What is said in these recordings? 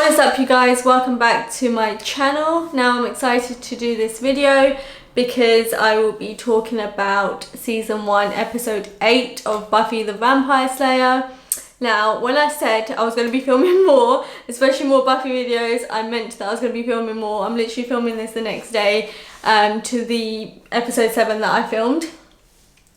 What is up, you guys? Welcome back to my channel. Now I'm excited to do this video because I will be talking about season 1 episode 8 of Buffy the Vampire Slayer. Now when I said I was going to be filming more, especially more Buffy videos, I meant that I was going to be filming more. I'm literally filming this the next day to the episode 7 that I filmed.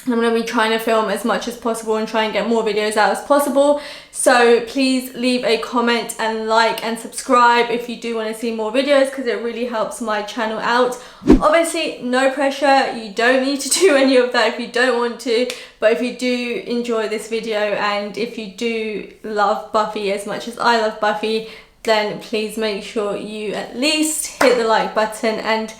I'm going to be trying to film as much as possible and try and get more videos out as possible. So please leave a comment and like and subscribe if you do want to see more videos, because it really helps my channel out. Obviously, no pressure. You don't need to do any of that if you don't want to. But if you do enjoy this video and if you do love Buffy as much as I love Buffy, then please make sure you at least hit the like button and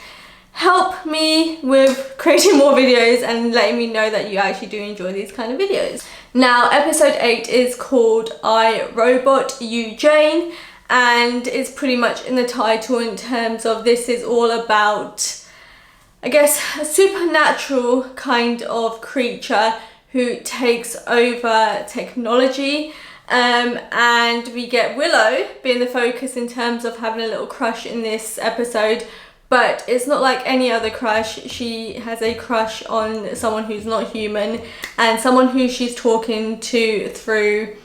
help me with creating more videos and letting me know that you actually do enjoy these kind of videos. Now, episode 8 is called I, Robot, You, Jane, and it's pretty much in the title in terms of this is all about, I guess, a supernatural kind of creature who takes over technology. And we get Willow being the focus in terms of having a little crush in this episode. But it's not like any other crush. She has a crush on someone who's not human and someone who she's talking to through,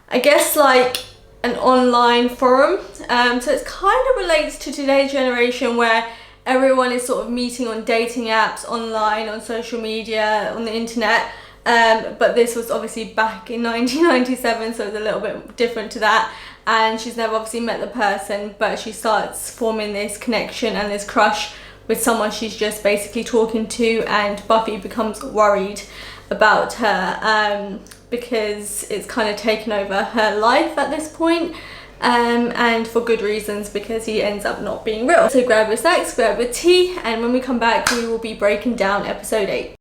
I guess, like an online forum. So it kind of relates to today's generation where everyone is sort of meeting on dating apps, online, on social media, on the internet. But this was obviously back in 1997, so it's a little bit different to that. And she's never obviously met the person, but she starts forming this connection and this crush with someone she's just basically talking to, and Buffy becomes worried about her because it's kind of taken over her life at this point, and for good reasons, because he ends up not being real. So grab your snacks, grab your tea, and when we come back we will be breaking down episode 8.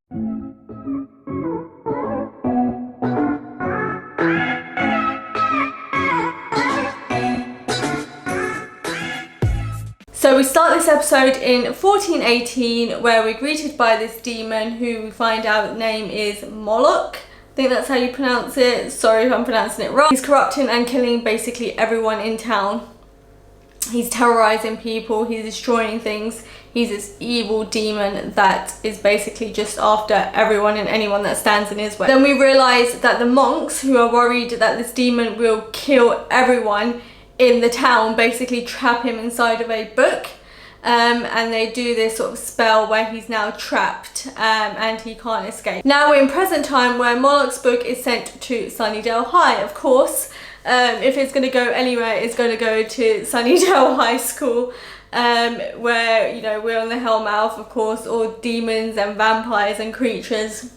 So we start this episode in 1418, where we're greeted by this demon who we find out name is Moloch. I think that's how you pronounce it. Sorry if I'm pronouncing it wrong. He's corrupting and killing basically everyone in town. He's terrorizing people, he's destroying things. He's this evil demon that is basically just after everyone and anyone that stands in his way. Then we realise that the monks, who are worried that this demon will kill everyone in the town, basically trap him inside of a book, and they do this sort of spell where he's now trapped and he can't escape. Now we're in present time, where Moloch's book is sent to Sunnydale High. Of course, if it's going to go anywhere, it's going to go to Sunnydale High School, where, you know, we're on the Hellmouth. Of course, all demons and vampires and creatures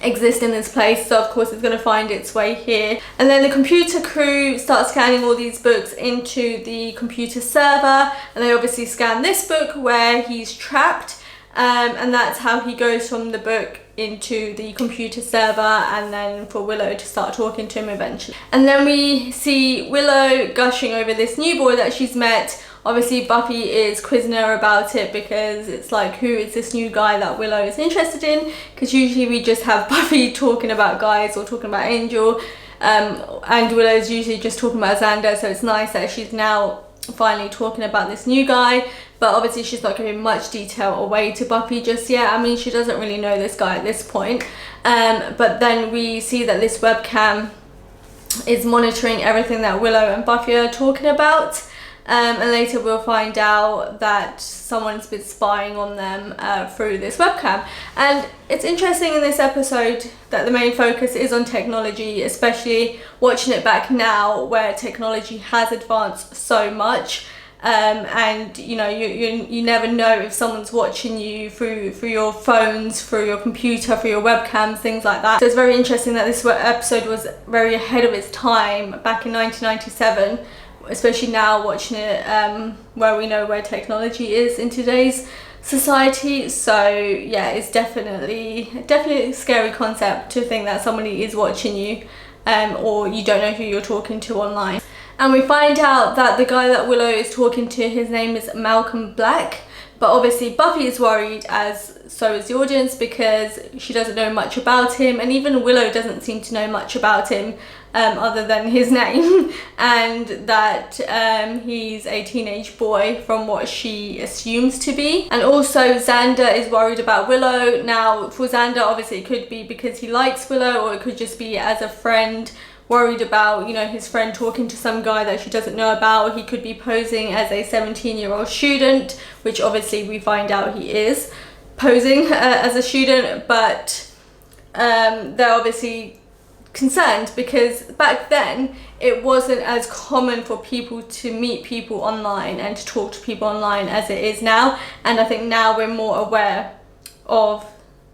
exist in this place, so of course it's going to find its way here. And then the computer crew start scanning all these books into the computer server, and they obviously scan this book where he's trapped, and that's how he goes from the book into the computer server, and then for Willow to start talking to him eventually. And then we see Willow gushing over this new boy that she's met. Obviously Buffy is quizzing her about it, because it's like, who is this new guy that Willow is interested in? Because usually we just have Buffy talking about guys or talking about Angel, and Willow's usually just talking about Xander, so it's nice that she's now finally talking about this new guy. But obviously she's not giving much detail away to Buffy just yet. I mean, she doesn't really know this guy at this point. But then we see that this webcam is monitoring everything that Willow and Buffy are talking about. And later we'll find out that someone's been spying on them through this webcam. And it's interesting in this episode that the main focus is on technology, especially watching it back now where technology has advanced so much. And you know, you never know if someone's watching you through your phones, through your computer, through your webcams, things like that. So it's very interesting that this episode was very ahead of its time back in 1997. Especially now watching it, where we know where technology is in today's society. So yeah, it's definitely a scary concept to think that somebody is watching you, or you don't know who you're talking to online. And we find out that the guy that Willow is talking to, his name is Malcolm Black, But obviously Buffy is worried, as so is the audience, because she doesn't know much about him, and even Willow doesn't seem to know much about him other than his name, and that he's a teenage boy from what she assumes to be. And also Xander is worried about Willow. Now for Xander, obviously it could be because he likes Willow, or it could just be as a friend, worried about, you know, his friend talking to some guy that she doesn't know about. He could be posing as a 17-year-old student, which obviously we find out he is posing as a student, but they're obviously concerned because back then it wasn't as common for people to meet people online and to talk to people online as it is now. And I think now we're more aware of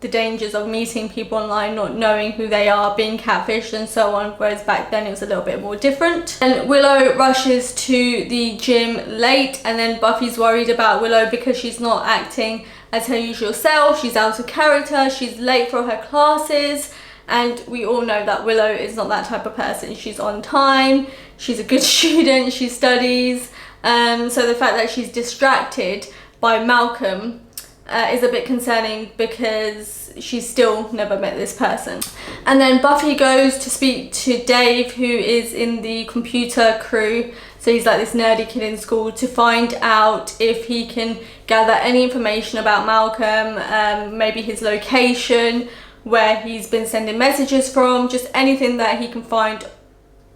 the dangers of meeting people online, not knowing who they are, being catfished and so on, whereas back then it was a little bit more different. And Willow rushes to the gym late, and then Buffy's worried about Willow because she's not acting as her usual self, she's out of character, she's late for her classes, and we all know that Willow is not that type of person. She's on time, she's a good student, she studies, so the fact that she's distracted by Malcolm is a bit concerning because she's still never met this person. And then Buffy goes to speak to Dave, who is in the computer crew, so he's like this nerdy kid in school, to find out if he can gather any information about Malcolm, maybe his location, where he's been sending messages from, just anything that he can find,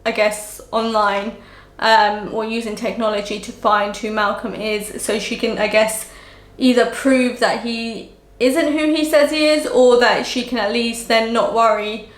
I guess, online, or using technology to find who Malcolm is, so she can, I guess, either prove that he isn't who he says he is, or that she can at least then not worry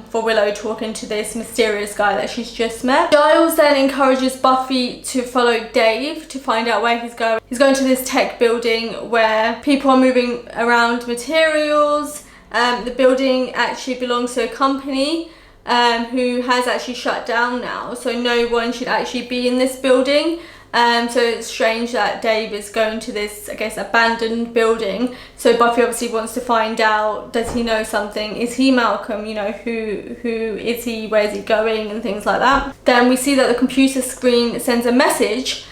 for Willow talking to this mysterious guy that she's just met. Giles then encourages Buffy to follow Dave to find out where he's going. He's going to this tech building where people are moving around materials. The building actually belongs to a company who has actually shut down now, so no one should actually be in this building. So it's strange that Dave is going to this, I guess, abandoned building. So Buffy obviously wants to find out, does he know something? Is he Malcolm? You know, who is he? Where is he going? And things like that. Then we see that the computer screen sends a message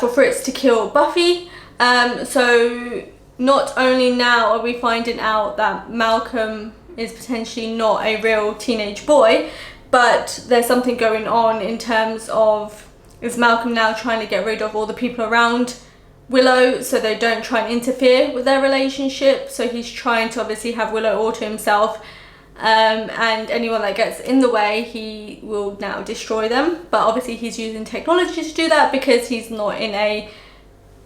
for Fritz to kill Buffy. So not only now are we finding out that Malcolm is potentially not a real teenage boy, but there's something going on in terms of, is Malcolm now trying to get rid of all the people around Willow so they don't try and interfere with their relationship? So he's trying to obviously have Willow all to himself, and anyone that gets in the way, he will now destroy them. But obviously he's using technology to do that because he's not in a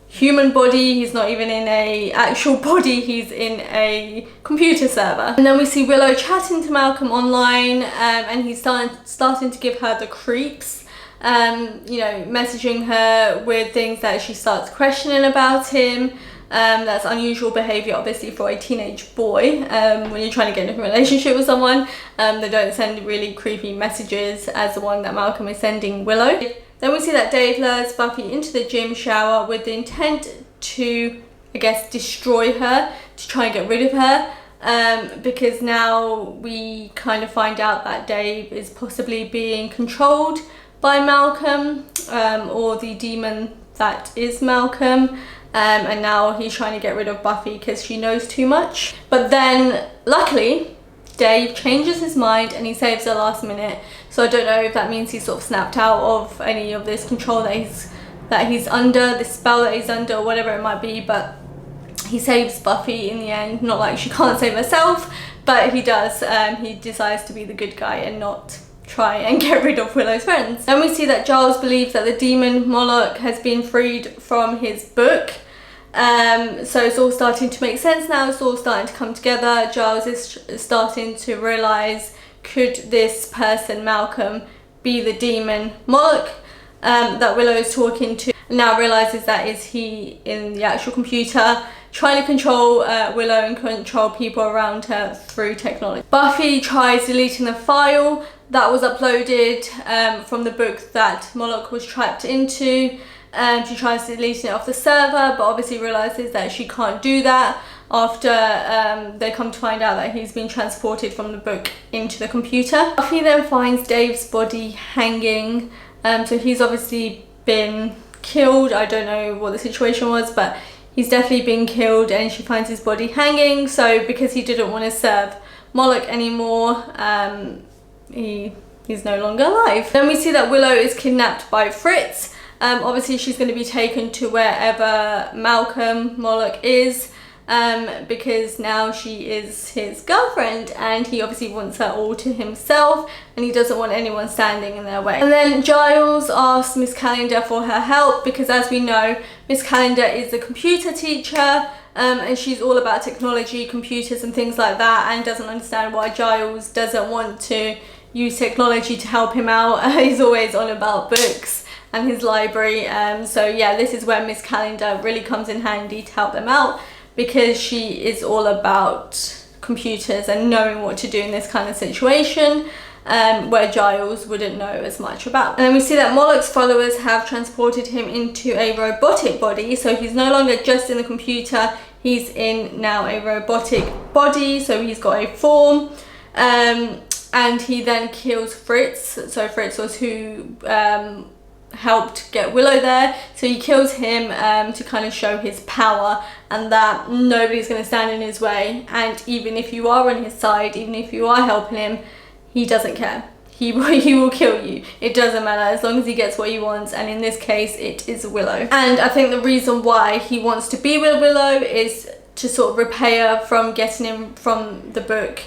human body, he's not even in a actual body, he's in a computer server. And then we see Willow chatting to Malcolm online, and he's starting to give her the creeps. You know, messaging her with things that she starts questioning about him. That's unusual behaviour, obviously, for a teenage boy. When you're trying to get into a relationship with someone, they don't send really creepy messages as the one that Malcolm is sending Willow. Then we see that Dave lures Buffy into the gym shower with the intent to, I guess, destroy her, to try and get rid of her. Because now we kind of find out that Dave is possibly being controlled by Malcolm, or the demon that is Malcolm, and now he's trying to get rid of Buffy because she knows too much. But then luckily Dave changes his mind and he saves her last minute, so I don't know if that means he's sort of snapped out of any of this control that he's under, this spell that he's under, or whatever it might be, but he saves Buffy in the end. Not like she can't save herself, but he does. He decides to be the good guy and not try and get rid of Willow's friends. Then we see that Giles believes that the demon Moloch has been freed from his book. So it's all starting to make sense now, it's all starting to come together. Giles is starting to realise, could this person, Malcolm, be the demon Moloch that Willow is talking to? And now realises that is he in the actual computer, trying to control Willow and control people around her through technology. Buffy tries deleting the file that was uploaded from the book that Moloch was trapped into. She tries deleting it off the server, but obviously realises that she can't do that after they come to find out that he's been transported from the book into the computer. Buffy then finds Dave's body hanging, so he's obviously been killed. I don't know what the situation was, but he's definitely been killed, and she finds his body hanging. So because he didn't want to serve Moloch anymore, he's no longer alive. Then we see that Willow is kidnapped by Fritz. Obviously she's going to be taken to wherever Malcolm Moloch is, because now she is his girlfriend, and he obviously wants her all to himself, and he doesn't want anyone standing in their way. And then Giles asks Miss Calendar for her help, because as we know, Miss Calendar is a computer teacher, and she's all about technology, computers and things like that, and doesn't understand why Giles doesn't want to use technology to help him out. He's always on about books and his library. So yeah, this is where Miss Calendar really comes in handy to help them out, because she is all about computers and knowing what to do in this kind of situation, where Giles wouldn't know as much about. And then we see that Moloch's followers have transported him into a robotic body, so he's no longer just in the computer, he's in now a robotic body, so he's got a form. And he then kills Fritz. So Fritz was who helped get Willow there, so he kills him to kind of show his power, and that nobody's going to stand in his way, and even if you are on his side, even if you are helping him, he doesn't care. He will kill you. It doesn't matter, as long as he gets what he wants, and in this case it is Willow. And I think the reason why he wants to be with Willow is to sort of repay her from getting him from the book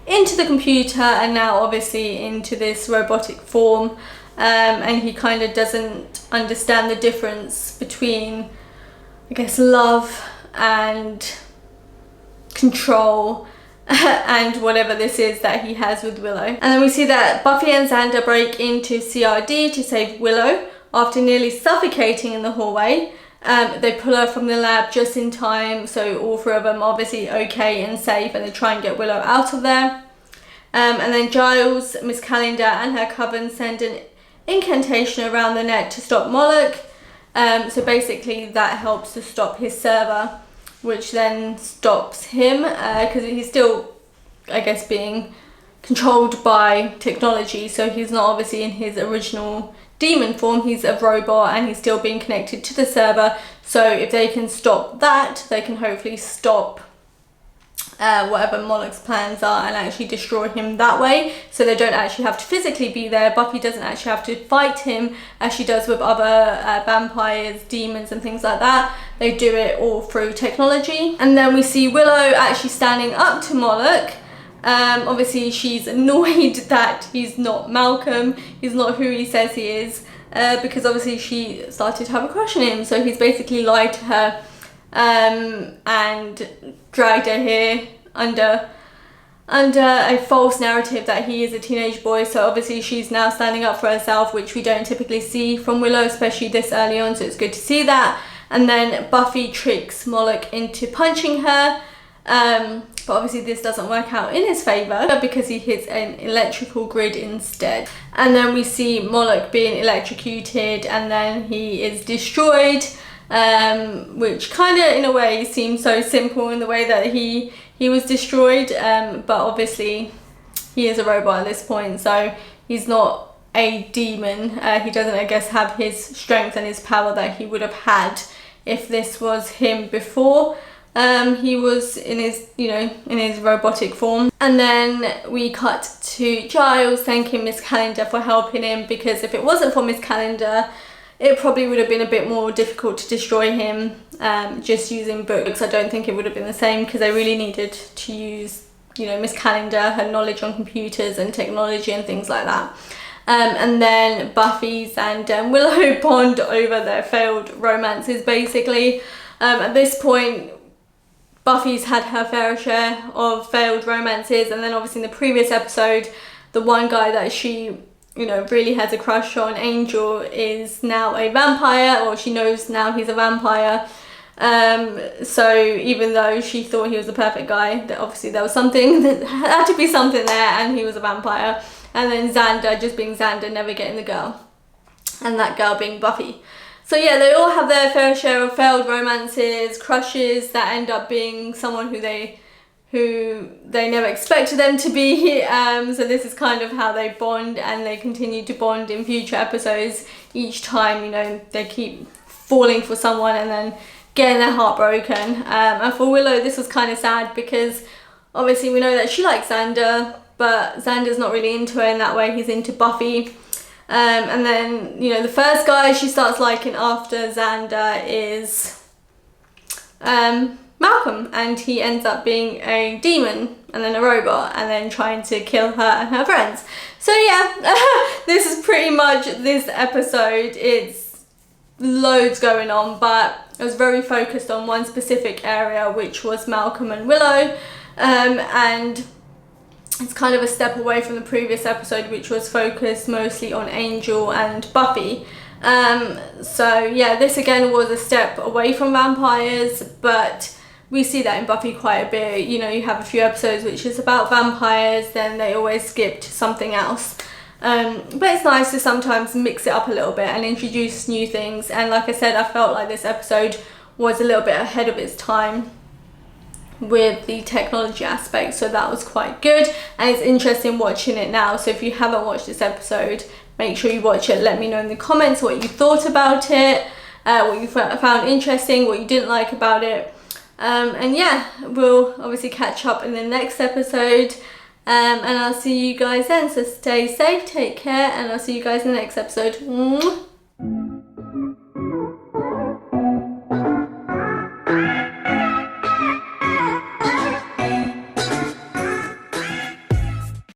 into the computer, and now obviously into this robotic form. And he kind of doesn't understand the difference between, I guess, love and control and whatever this is that he has with Willow. And then we see that Buffy and Xander break into CRD to save Willow after nearly suffocating in the hallway. They pull her from the lab just in time, so all three of them are obviously okay and safe, and they try and get Willow out of there. And then Giles, Miss Calendar and her coven send an incantation around the net to stop Moloch. So basically that helps to stop his server, which then stops him, because he's still, I guess, being controlled by technology, so he's not obviously in his original demon form, he's a robot, and he's still being connected to the server. So if they can stop that, they can hopefully stop whatever Moloch's plans are and actually destroy him that way, so they don't actually have to physically be there. Buffy doesn't actually have to fight him as she does with other vampires, demons and things like that. They do it all through technology. And then we see Willow actually standing up to Moloch. Obviously she's annoyed that he's not Malcolm, he's not who he says he is, because obviously she started to have a crush on him, so he's basically lied to her and dragged her here under a false narrative that he is a teenage boy. So obviously she's now standing up for herself, which we don't typically see from Willow, especially this early on, so it's good to see that. And then Buffy tricks Moloch into punching her, but obviously this doesn't work out in his favour because he hits an electrical grid instead. And then we see Moloch being electrocuted, and then he is destroyed, which kind of in a way seems so simple in the way that he was destroyed, but obviously he is a robot at this point, so he's not a demon. He doesn't, I guess, have his strength and his power that he would have had if this was him before he was in his, in his robotic form. And then we cut to Giles thanking Miss Calendar for helping him, because if it wasn't for Miss Calendar, it probably would have been a bit more difficult to destroy him just using books. I don't think it would have been the same, because they really needed to use, Miss Calendar, her knowledge on computers and technology and things like that. And then Buffy's and Willow bond over their failed romances, basically. At this point, Buffy's had her fair share of failed romances, and then obviously in the previous episode, the one guy that she really has a crush on, Angel, is now a vampire, or she knows now he's a vampire. So even though she thought he was the perfect guy, obviously there was something, that had to be something there, and he was a vampire. And then Xander, just being Xander, never getting the girl, and that girl being Buffy. So yeah, they all have their fair share of failed romances, crushes that end up being someone who they never expected them to be. So this is kind of how they bond, and they continue to bond in future episodes. Each time, they keep falling for someone and then getting their heart broken. And for Willow, this was kind of sad because obviously we know that she likes Xander, but Xander's not really into her in that way. He's into Buffy. And then, you know, the first guy she starts liking after Xander is Malcolm, and he ends up being a demon and then a robot and then trying to kill her and her friends. So yeah, this is pretty much this episode. It's loads going on, but I was very focused on one specific area, which was Malcolm and Willow, and it's kind of a step away from the previous episode, which was focused mostly on Angel and Buffy. So yeah, this again was a step away from vampires, but we see that in Buffy quite a bit. You know, you have a few episodes which is about vampires, then they always skip to something else. But it's nice to sometimes mix it up a little bit and introduce new things. And like I said, I felt like this episode was a little bit ahead of its time with the technology aspect, so that was quite good, and it's interesting watching it now. So if you haven't watched this episode, make sure you watch it. Let me know in the comments what you thought about it, what you found interesting, what you didn't like about it, and yeah, we'll obviously catch up in the next episode, and I'll see you guys then. So stay safe, take care, and I'll see you guys in the next episode.